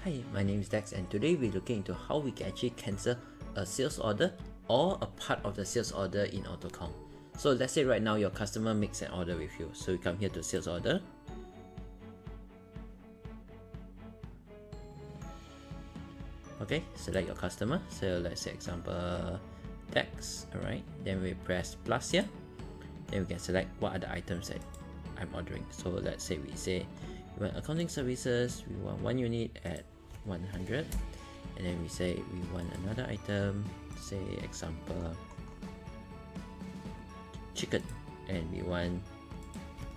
Hi, my name is Dex, and today we're looking into how we can actually cancel a sales order or a part of the sales order in AutoCount. So let's say right now your customer makes an order with you. So you come here to sales order. Okay, select your customer. So let's say example Dex. Alright, then we press plus here. Then we can select what are the items that I'm ordering. So let's say we say we want accounting services, we want 1 unit at 100, and then we say we want another item, say example chicken, and we want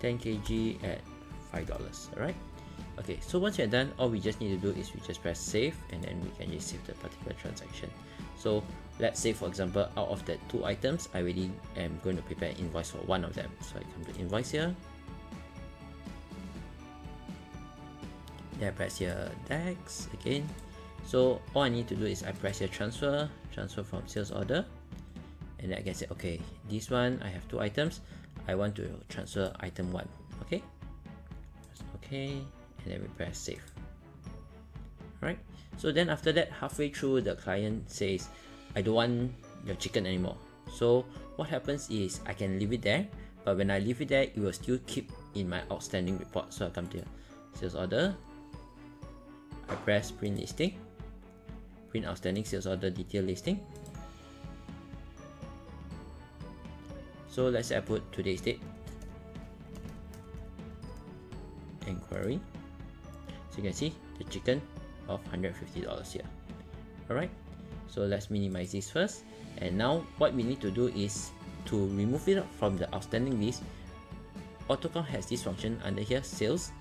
10 kg at $5. Alright, okay, so once you're done, all we just need to do is we just press save, and then we can just save the particular transaction. So let's say for example, out of that 2 items, I really am going to prepare an invoice for one of them. So I come to invoice here, then I press here Dex again. So all I need to do is I press here transfer from sales order, and then I can say okay, this one I have 2 items, I want to transfer item 1. Okay, press okay, and then we press save. Alright, so then after that, halfway through, the client says I don't want your chicken anymore. So what happens is I can leave it there, but when I leave it there, it will still keep in my outstanding report. So I come to sales order, I press print listing, print outstanding sales order detail listing. So let's say I put today's date, inquiry. So you can see the chicken of $150 here. Alright, so let's minimize this first, and now what we need to do is to remove it from the outstanding list. AutoCount has this function under here, sales.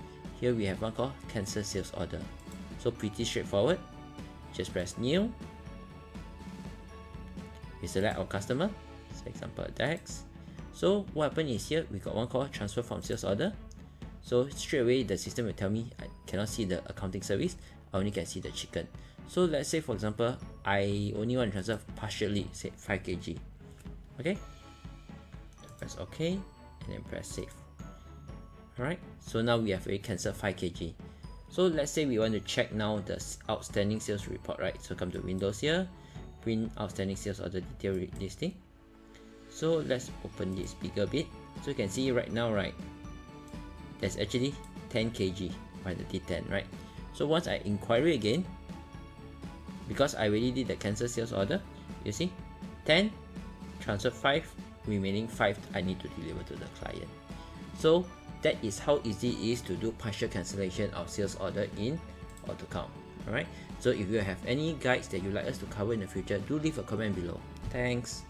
Here we have one called cancel sales order. So pretty straightforward. Just press new, we select our customer, so example Dex. So what happened is here we got one called transfer from sales order. So straight away the system will tell me I cannot see the accounting service, I only can see the chicken. So let's say for example I only want to transfer partially, say 5 kg. Okay, press OK and then press save. Alright, so now we have already cancelled 5 kg. So let's say we want to check now the outstanding sales report, right? So come to Windows here, print outstanding sales order detail listing. So let's open this bigger bit. So you can see right now, right, there's actually 10 kg by the D10, right? So once I inquiry again, because I already did the cancel sales order, you see 10 transfer 5, remaining 5 I need to deliver to the client. So that is how easy it is to do partial cancellation of sales order in AutoCount. Alright, so if you have any guides that you'd like us to cover in the future, do leave a comment below. Thanks.